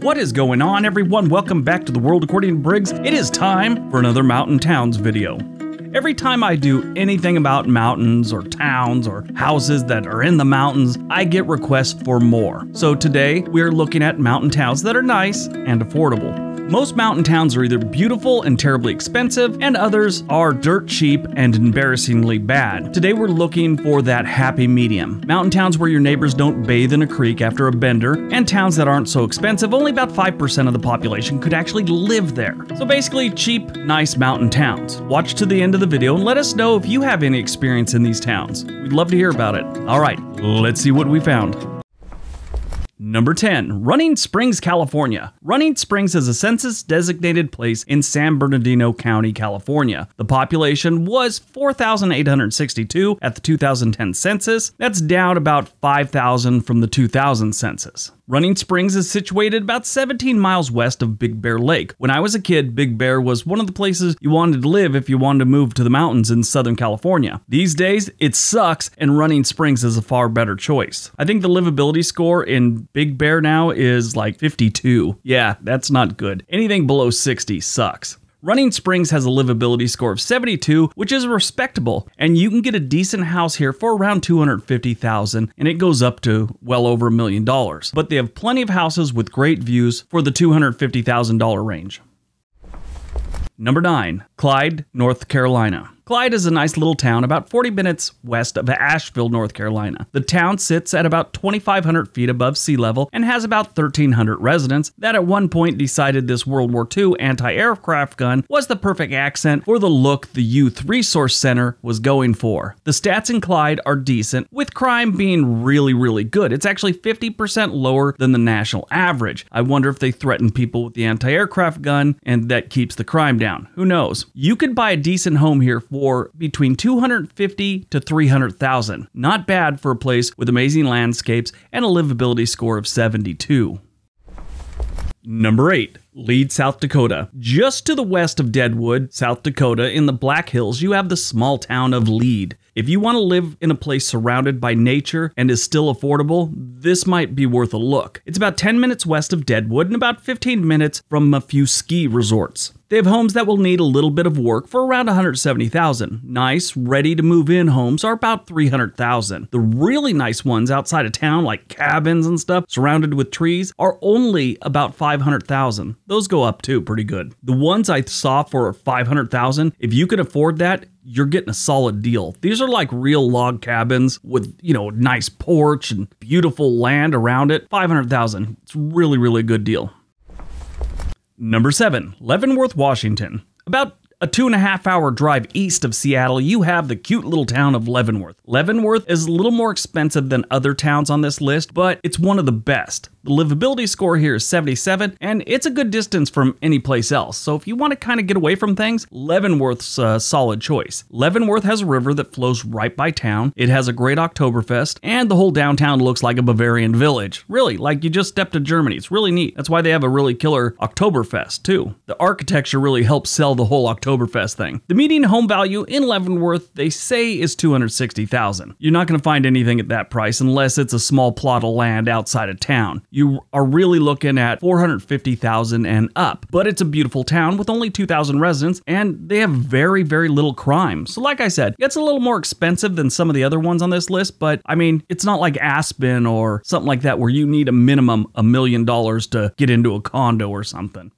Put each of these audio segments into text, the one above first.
What is going on, everyone? Welcome back to the world according to Briggs. It is time for another Mountain Towns video. Every time I do anything about mountains or towns or houses that are in the mountains, I get requests for more. So today we're looking at mountain towns that are nice and affordable. Most mountain towns are either beautiful and terribly expensive, and others are dirt cheap and embarrassingly bad. Today we're looking for that happy medium. Mountain towns where your neighbors don't bathe in a creek after a bender, and towns that aren't so expensive, only about 5% of the population could actually live there. So basically cheap, nice mountain towns. Watch to the end of the video and let us know if you have any experience in these towns. We'd love to hear about it. All right, let's see what we found. Number 10, Running Springs, California. Running Springs is a census-designated place in San Bernardino County, California. The population was 4,862 at the 2010 census. That's down about 5,000 from the 2000 census. Running Springs is situated about 17 miles west of Big Bear Lake. When I was a kid, Big Bear was one of the places you wanted to live if you wanted to move to the mountains in Southern California. These days, it sucks, and Running Springs is a far better choice. I think the livability score in Big Bear now is like 52. Yeah, that's not good. Anything below 60 sucks. Running Springs has a livability score of 72, which is respectable, and you can get a decent house here for around $250,000, and it goes up to well over $1 million. But they have plenty of houses with great views for the $250,000 range. Number 9, CLYDE, North Carolina. CLYDE is a nice little town about 40 minutes west of Asheville, North Carolina. The town sits at about 2,500 feet above sea level and has about 1,300 residents that at one point decided this World War II anti-aircraft gun was the perfect accent for the look the Youth Resource Center was going for. The stats in CLYDE are decent, with crime being really good. It's actually 50% lower than the national average. I wonder if they threaten people with the anti-aircraft gun and that keeps the crime down. Who knows? You could buy a decent home here for between $250,000 to $300,000. Not bad for a place with amazing landscapes and a livability score of 72. Number 8, Lead, South Dakota. Just to the west of Deadwood, South Dakota, in the Black Hills, you have the small town of Lead. If you want to live in a place surrounded by nature and is still affordable, this might be worth a look. It's about 10 minutes west of Deadwood and about 15 minutes from a few ski resorts. They have homes that will need a little bit of work for around $170,000. Nice, ready-to-move-in homes are about $300,000. The really nice ones outside of town, like cabins and stuff, surrounded with trees, are only about $500,000. Those go up too, pretty good. The ones I saw for $500,000, if you can afford that, you're getting a solid deal. These are like real log cabins with, nice porch and beautiful land around it. $500,000. It's really good deal. Number 7, Leavenworth, Washington. About a 2.5-hour drive east of Seattle, you have the cute little town of Leavenworth. Leavenworth is a little more expensive than other towns on this list, but it's one of the best. The livability score here is 77, and it's a good distance from any place else. So if you want to kind of get away from things, Leavenworth's a solid choice. Leavenworth has a river that flows right by town. It has a great Oktoberfest, and the whole downtown looks like a Bavarian village. Really, like you just stepped to Germany. It's really neat. That's why they have a really killer Oktoberfest, too. The architecture really helps sell the whole Oktoberfest thing. The median home value in Leavenworth, they say, is $260,000. You're not going to find anything at that price unless it's a small plot of land outside of town. You are really looking at $450,000 and up. But it's a beautiful town with only 2,000 residents, and they have very little crime. So like I said, it's a little more expensive than some of the other ones on this list, but I mean, it's not like Aspen or something like that where you need a minimum $1 million to get into a condo or something.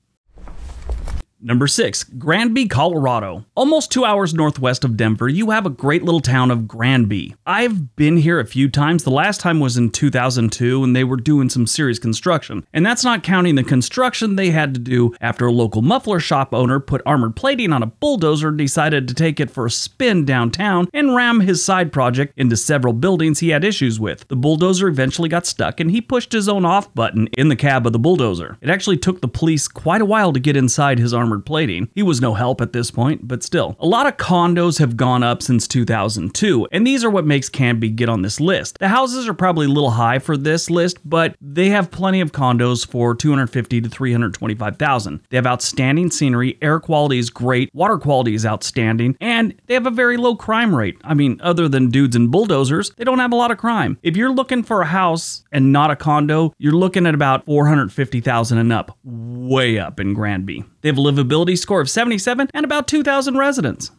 Number 6, GRANBY, Colorado. Almost 2 hours northwest of Denver, you have a great little town of GRANBY. I've been here a few times. The last time was in 2002, and they were doing some serious construction. And that's not counting the construction they had to do after a local muffler shop owner put armored plating on a bulldozer and decided to take it for a spin downtown and ram his side project into several buildings he had issues with. The bulldozer eventually got stuck, and he pushed his own off button in the cab of the bulldozer. It actually took the police quite a while to get inside his armored armored plating. He was no help at this point, but still. A lot of condos have gone up since 2002, and these are what makes Canby get on this list. The houses are probably a little high for this list, but they have plenty of condos for $250,000 to $325,000. They have outstanding scenery, air quality is great, water quality is outstanding, and they have a very low crime rate. I mean, other than dudes and bulldozers, they don't have a lot of crime. If you're looking for a house and not a condo, you're looking at about $450,000 and up, way up in Granby. They have a livability score of 77 and about 2,000 residents.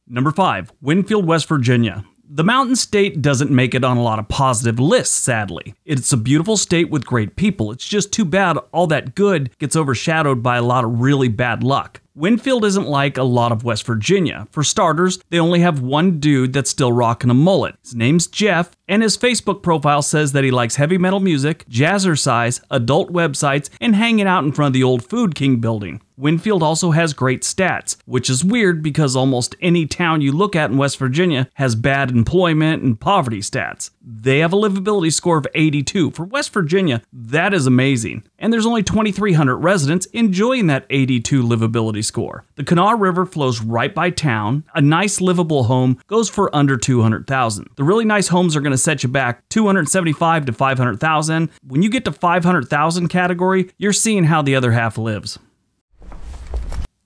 Number 5, Winfield, West Virginia. The mountain state doesn't make it on a lot of positive lists, sadly. It's a beautiful state with great people. It's just too bad all that good gets overshadowed by a lot of really bad luck. Winfield isn't like a lot of West Virginia. For starters, they only have one dude that's still rocking a mullet. His name's Jeff, and his Facebook profile says that he likes heavy metal music, jazzercise, adult websites, and hanging out in front of the old Food King building. Winfield also has great stats, which is weird because almost any town you look at in West Virginia has bad employment and poverty stats. They have a livability score of 82. For West Virginia, that is amazing. And there's only 2,300 residents enjoying that 82 livability score. The Kanawha River flows right by town. A nice livable home goes for under $200,000. The really nice homes are going to set you back $275,000 to $500,000. When you get to $500,000 category, you're seeing how the other half lives.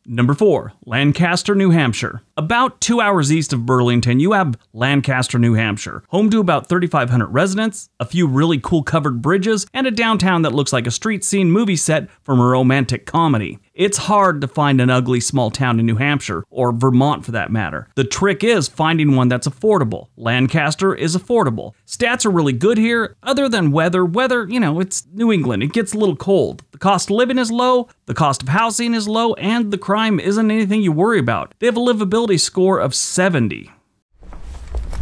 Number 4, Lancaster, New Hampshire. About 2 hours east of Burlington, you have Lancaster, New Hampshire, home to about 3,500 residents, a few really cool covered bridges, and a downtown that looks like a street scene movie set from a romantic comedy. It's hard to find an ugly small town in New Hampshire, or Vermont for that matter. The trick is finding one that's affordable. Lancaster is affordable. Stats are really good here, other than weather. Weather, you know, it's New England. It gets a little cold. The cost of living is low, the cost of housing is low, and the crime isn't anything you worry about. They have a livability score of 70.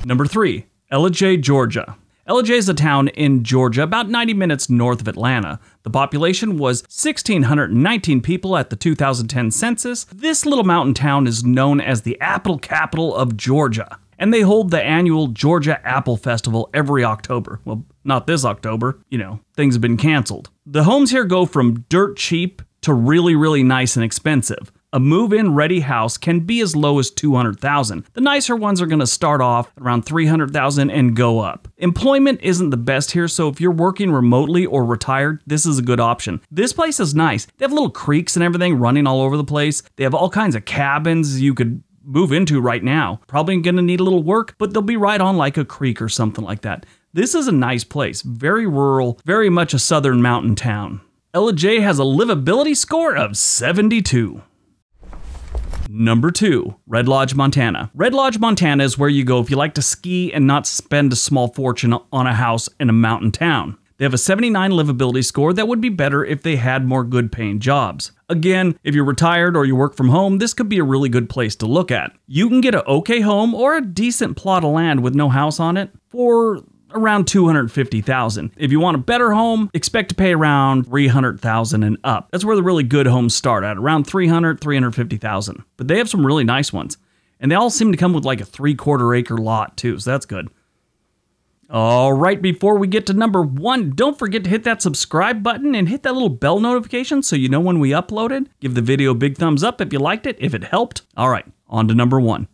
Number 3, ELLIJAY, Georgia. ELLIJAY is a town in Georgia about 90 minutes north of Atlanta. The population was 1,619 people at the 2010 census. This little mountain town is known as the apple capital of Georgia, and they hold the annual Georgia Apple Festival every October. Well, not this October, you know, things have been canceled. The homes here go from dirt cheap to really, really nice and expensive. A move-in ready house can be as low as $200,000. The nicer ones are going to start off around $300,000 and go up. Employment isn't the best here, so if you're working remotely or retired, this is a good option. This place is nice. They have little creeks and everything running all over the place. They have all kinds of cabins you could move into right now. Probably going to need a little work, but they'll be right on like a creek or something like that. This is a nice place. Very rural, very much a southern mountain town. ELLIJAY has a livability score of 72. Number 2, Red Lodge, Montana. Red Lodge, Montana is where you go if you like to ski and not spend a small fortune on a house in a mountain town. They have a 79 livability score that would be better if they had more good paying jobs. Again, if you're retired or you work from home, this could be a really good place to look at. You can get an okay home or a decent plot of land with no house on it for around $250,000. If you want a better home, expect to pay around $300,000 and up. That's where the really good homes start at, around $300,000, $350,000. But they have some really nice ones. And they all seem to come with like a 3/4 acre lot too, so that's good. All right, before we get to number 1, don't forget to hit that subscribe button and hit that little bell notification so you know when we uploaded. Give the video a big thumbs up if you liked it, if it helped. All right, on to number 1.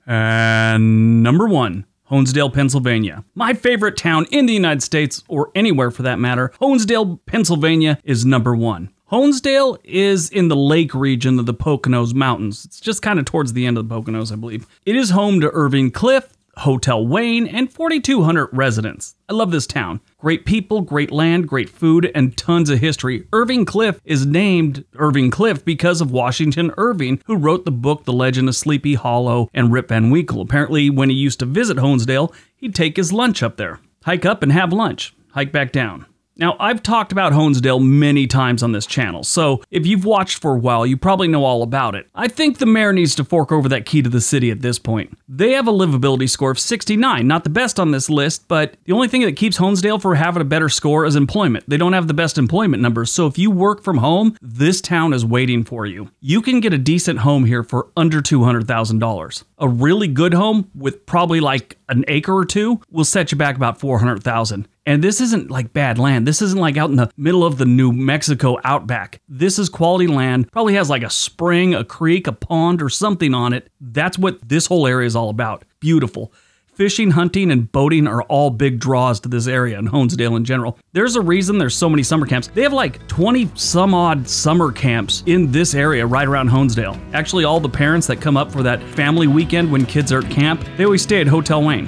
And number 1. Honesdale, Pennsylvania. My favorite town in the United States, or anywhere for that matter, Honesdale, Pennsylvania is number 1. Honesdale is in the lake region of the Poconos Mountains. It's just kind of towards the end of the Poconos, I believe. It is home to Irving Cliff, Hotel Wayne, and 4,200 residents. I love this town. Great people, great land, great food, and tons of history. Irving Cliff is named Irving Cliff because of Washington Irving, who wrote the book The Legend of Sleepy Hollow and Rip Van Winkle. Apparently, when he used to visit Honesdale, he'd take his lunch up there. Hike up and have lunch. Hike back down. Now, I've talked about Honesdale many times on this channel, so if you've watched for a while, you probably know all about it. I think the mayor needs to fork over that key to the city at this point. They have a livability score of 69, not the best on this list, but the only thing that keeps Honesdale from having a better score is employment. They don't have the best employment numbers, so if you work from home, this town is waiting for you. You can get a decent home here for under $200,000. A really good home with probably like an acre or two will set you back about $400,000. And this isn't like bad land. This isn't like out in the middle of the New Mexico outback. This is quality land. Probably has like a spring, a creek, a pond, or something on it. That's what this whole area is all about. Beautiful. Fishing, hunting, and boating are all big draws to this area and Honesdale in general. There's a reason there's so many summer camps. They have like 20 some odd summer camps in this area right around Honesdale. Actually, all the parents that come up for that family weekend when kids are at camp, they always stay at Hotel Wayne.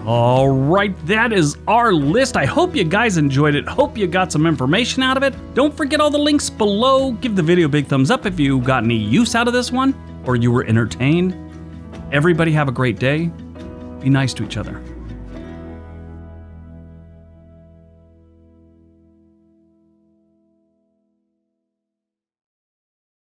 All right, that is our list. I hope you guys enjoyed it. Hope you got some information out of it. Don't forget all the links below. Give the video a big thumbs up if you got any use out of this one or you were entertained. Everybody have a great day. Be nice to each other.